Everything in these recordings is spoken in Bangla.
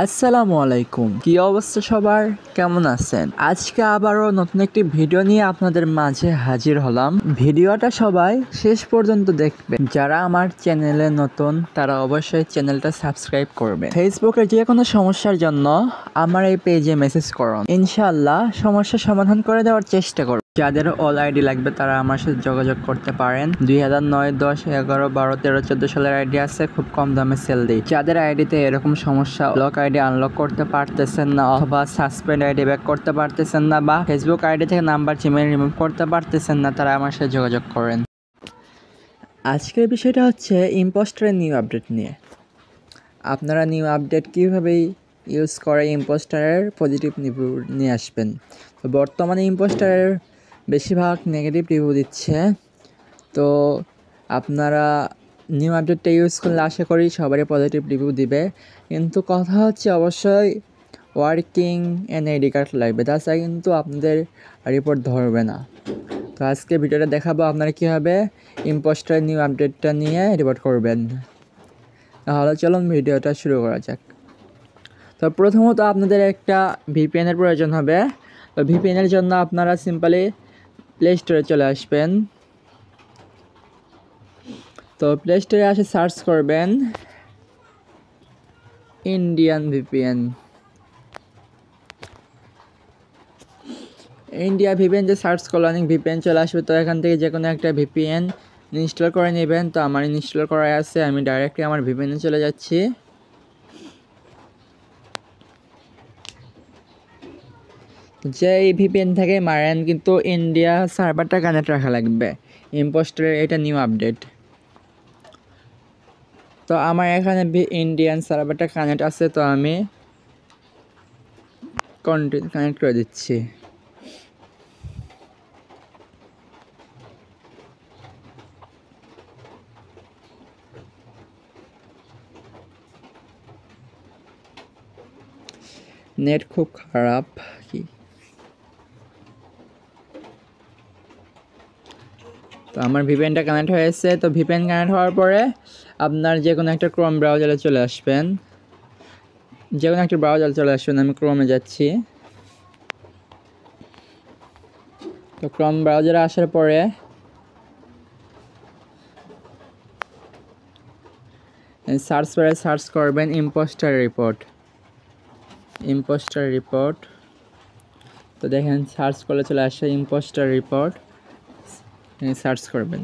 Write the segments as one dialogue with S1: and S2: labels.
S1: আসসালামু আলাইকুম, কি অবস্থা সবার, কেমন আছেন? আজকে আবারও নতুন একটি ভিডিও নিয়ে আপনাদের মাঝে হাজির হলাম। ভিডিওটা সবাই শেষ পর্যন্ত দেখবেন। যারা আমার চ্যানেলে নতুন তারা অবশ্যই চ্যানেলটা সাবস্ক্রাইব করবেন। ফেসবুকের যে কোনো সমস্যার জন্য আমার এই পেজে মেসেজ করুন, ইনশাআল্লাহ সমস্যার সমাধান করে দেওয়ার চেষ্টা করব। যাদের অল আইডি লাগবে তারা আমার সাথে যোগাযোগ করতে পারেন। 2009, 10, 11, 12, 13, 14 সালের আইডি আছে, খুব কম দামে সেল দিই। যাদের আইডিতে এরকম সমস্যা, ব্লক আইডি আনলক করতে পারতেছেন না, অথবা সাসপেন্ড আইডি ব্যাক করতে পারতেছেন না, বা ফেসবুক আইডি থেকে নাম্বার জিমেল রিমুভ করতে পারতেছেন না, তারা আমার সাথে যোগাযোগ করেন। আজকের বিষয়টা হচ্ছে ইম্পোস্টারের নিউ আপডেট নিয়ে। আপনারা নিউ আপডেট কীভাবে ইউজ করে ইম্পোস্টারের পজিটিভ রিভিউ নিয়ে আসবেন। তো বর্তমানে ইম্পোস্টারের বেশিরভাগ নেগেটিভ রিভিউ দিচ্ছে, তো আপনারা নিউ আপডেটটা ইউজ করলে আশা করি সবারই পজিটিভ রিভিউ দিবে। কিন্তু কথা হচ্ছে অবশ্যই ওয়ার্কিং এনআইডি কার্ড লাগবে, তাছাড়া কিন্তু আপনাদের রিপোর্ট ধরবে না। তো আজকে ভিডিওটা দেখাবো আপনারা কীভাবে ইম্পোস্টার নিউ আপডেটটা নিয়ে রিপোর্ট করবেন। তাহলে চলুন ভিডিওটা শুরু করা যাক। তো প্রথমত আপনাদের একটা ভিপিএনের প্রয়োজন হবে। তো ভিপিএনের জন্য আপনারা সিম্পলি প্লে স্টোরে চলে আসবেন। তো প্লে স্টোরে আসে সার্চ করবেন ইন্ডিয়ান ভিপিএন। ইন্ডিয়া ভিপিএন যে সার্চ করলে অনেক ভিপিএন চলে আসবে। তো এখান থেকে যে কোনো একটা ভিপিএন ইনস্টল করে নেবেন। তো আমার ইনস্টল করা আছে, আমি ডাইরেক্টলি আমার ভিপিএনে চলে যাচ্ছি। যে এই ভিপিএন থেকে মারেন, কিন্তু ইন্ডিয়া সার্ভারটা কানেক্ট রাখা লাগবে। ইম্পোস্টারের এটা নিউ আপডেট। তো আমার এখানে ইন্ডিয়ান সার্ভারটা কানেক্ট আছে, তো আমি কানেক্ট করে দিচ্ছি। নেট খুব খারাপ কি। তো আমার ভিপিএনটা কানেক্ট হয়েছে। তো ভিপিএন কানেক্ট হওয়ার পরে আপনার যে কোনো একটা ক্রোম ব্রাউজারে চলে আসবেন। যে কোনো একটা ব্রাউজারে চলে আসবেন, আমি ক্রোমে যাচ্ছি। তো ক্রোম ব্রাউজারে আসার পরে সার্চ বারে সার্চ করবেন ইম্পোস্টার রিপোর্ট। ইম্পোস্টার রিপোর্ট, তো দেখেন সার্চ করলে চলে আসে ইম্পোস্টার রিপোর্ট, সার্চ করবেন।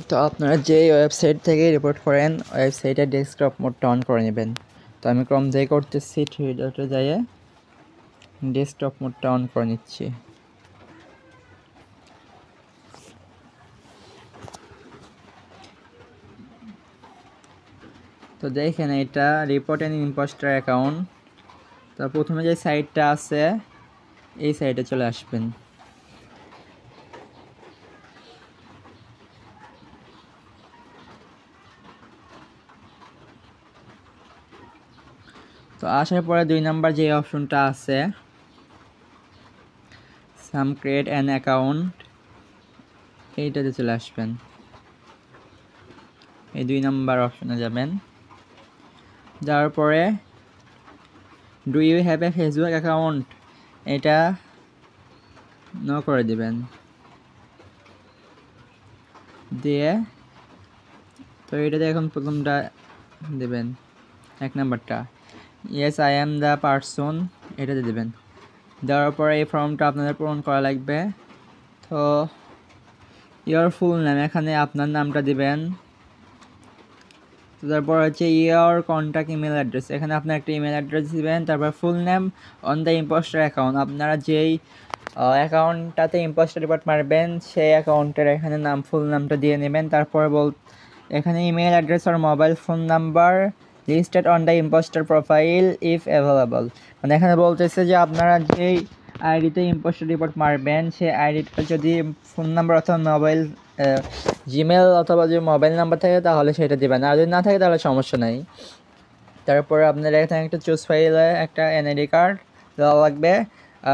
S1: তো আপনারা যে ওয়েবসাইট থেকে রিপোর্ট করেন ওয়েবসাইটের ডেস্কটপ মোডটা অন করে নেবেন। তো আমি ক্রোম দিয়ে করতেছি, থ্রি ডটে যাইয়ে ডেস্কটপ মোডটা অন করে নিচ্ছি। তো দেখেন এটা রিপোর্ট অ্যান্ড ইম্পোস্টার অ্যাকাউন্ট। তো প্রথমে যে সাইটটা আছে এই সাইটে চলে আসবেন। তো আসার পরে 2 নাম্বার যে অপশনটা আছে সাম ক্রিয়েট অ্যান অ্যাকাউন্ট, এইটাতে চলে আসবেন। এই 2 নাম্বার অপশনে যাবেন। যাওয়ার পরে do you have a Facebook account, এটা নো করে দিবেন। দিয়ে তো এটাতে এখন প্রথমটা দেবেন, 1 নাম্বারটা yes I am the person, এটাতে দেবেন। দেওয়ার পরে এই ফর্মটা আপনাদের পূরণ করা লাগবে। তো ইয়োর ফুল নেম, এখানে আপনার নামটা দিবেন। তো তারপর হচ্ছে ইয়োর কন্ট্যাক্ট ইমেল অ্যাড্রেস, এখানে আপনার একটা ইমেল অ্যাড্রেস দিবেন। তারপর full name on the impostor account, আপনারা যেই অ্যাকাউন্টটাতে ইম্পোস্টার রিপোর্ট মারবেন সেই অ্যাকাউন্টের এখানে নাম, ফুল নামটা দিয়ে নেবেন। তারপর এখানে ইমেল অ্যাড্রেস আর mobile phone number listed on the impostor profile if available, মানে এখানে বলতেছে যে আপনারা যেই আইডিতে ইম্পোস্টার রিপোর্ট মারবেন সেই আইডিটা যদি ফোন নাম্বার অথবা মোবাইল জিমেল অথবা যে মোবাইল নাম্বার থাকে তাহলে সেটা দেবেন, আর যদি না থাকে তাহলে সমস্যা নেই। তারপরে আপনারা এখানে একটা চুজ ফাইলে একটা এনআইডি কার্ড দেওয়া লাগবে,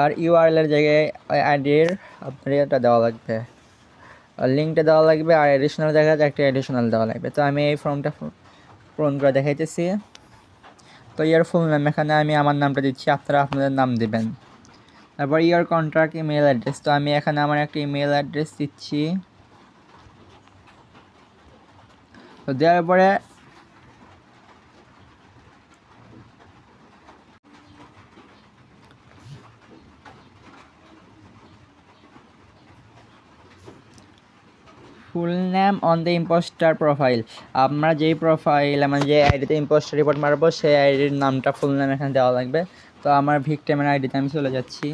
S1: আর ইউআরএল এর জায়গায় আইডির আপনার এটা দেওয়া লাগবে, আর লিঙ্কটা দেওয়া লাগবে, আর এডিশনাল জায়গায় একটা এডিশনাল দেওয়া লাগবে। তো আমি এই ফর্মটা পূরণ করে দেখাইতেছি। তো ইয়ার ফুল নাম এখানে আমি আমার নামটা দিচ্ছি, আপনারা আপনাদের নাম দেবেন। তারপর ইয়ার কন্ট্রাক্ট ইমেল অ্যাড্রেস, তো আমি এখানে আমার একটা ইমেল অ্যাড্রেস দিচ্ছি। তো দেওয়ার পরে full name on the impostor profile, আমরা যেই প্রোফাইল আমার যে আইডিতে ইম্পোস্টার রিপোর্ট মারবো সেই আইডির নামটা ফুল নেম এখানে দেওয়া লাগবে। তো আমার ভিকটিমের আইডিতে আমি চলে যাচ্ছি।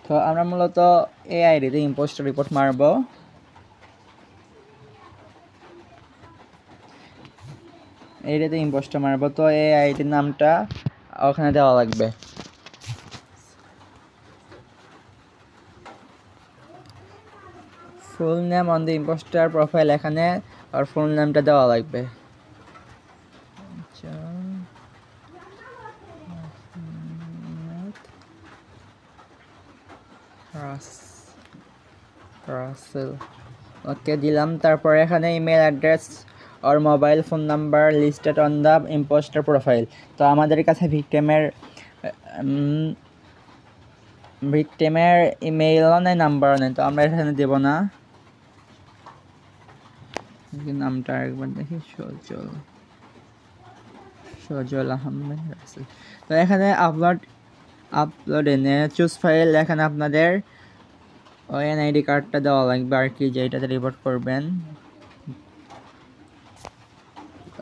S1: তো আমরা মূলত এই আইডিতে ইম্পোস্টার রিপোর্ট মারবো। এইটাতে ইম্পোস্টার মারবো, তো এই আইডির নামটা ওখানে দেওয়া লাগবে। Full name on the impostor profile এখানে আর ফুল নেমটা দেওয়া লাগবে। রাসেল, ওকে দিলাম। তারপর এখানে ইমেল অ্যাড্রেস আর mobile phone number listed on the impostor profile. তো আমাদের কাছে ভিকটিমের ইমেইলও নেই, নাম্বারও নেই, তো আমরা এখানে দেব না। নামটা একবার দেখি, সজল আহমেদ রাসেল। তো এখানে আপলোড এনে চুজ ফাইল, এখানে আপনাদের ওই এনআইডি কার্ডটা দেওয়া লাগবে আর কি, যেটাতে রিপোর্ট করবেন।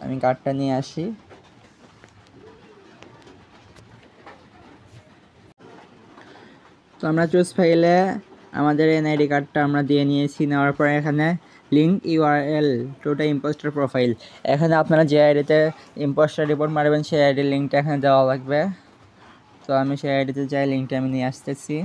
S1: আমি কার্ডটা নিয়ে আসি। তো আমরা চুজ ফাইলে আমাদের এনআইডি কার্ডটা আমরা দিয়ে নিয়েছি। নেওয়ার পরে এখানে link URL to the impostor profile, এখানে আপনারা যে আইডিতে ইম্পোস্টার রিপোর্ট মারবেন সেই আইডির লিঙ্কটা এখানে দেওয়া লাগবে। তো আমি সেই আইডিতে যাই, লিঙ্কটা আমি নিয়ে আসতেছি।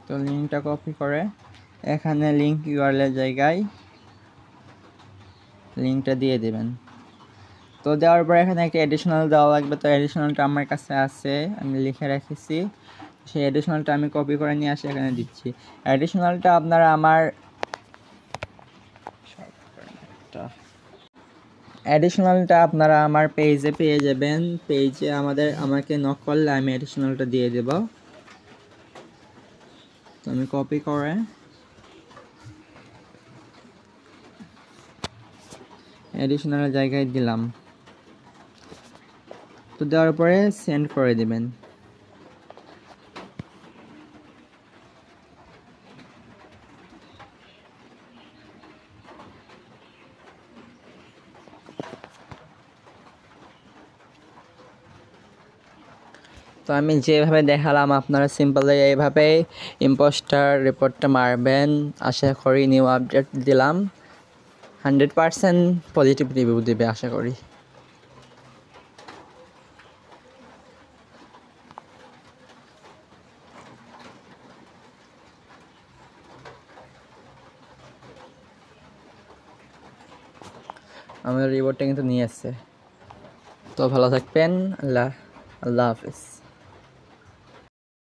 S1: তো লিঙ্কটা কপি করে এখানে লিঙ্ক ইউআরএল জায়গায় লিঙ্কটা দিয়ে দেবেন। তো দেওয়ার পর এখানে একটা এডিশনাল দেওয়া লাগবে। তো এডিশনালটা আমার কাছে আছে, আমি লিখে রেখেছি। সেই এডিশনালটা আমি কপি করে নিয়ে আসি, এখানে দিচ্ছি। এডিশনালটা আপনারা আমার পেজে পেয়ে যাবেন। পেজে আমাকে নক করলে আমি এডিশনালটা দিয়ে দেব। তো আমি কপি করে এডিশনাল জায়গায় দিলাম। তো দেওয়ার পরে সেন্ড করে দেবেন। তো আমি যেভাবে দেখালাম আপনারা সিম্পলি এইভাবে ইম্পোস্টার রিপোর্টটা মারবেন। আশা করি নিউ আপডেট দিলাম, 100% পজিটিভ রিভিউ দেবে আশা করি। আমাদের রিপোর্টটা কিন্তু নিয়ে আসছে। তো ভালো থাকবেন, আল্লাহ হাফেজ।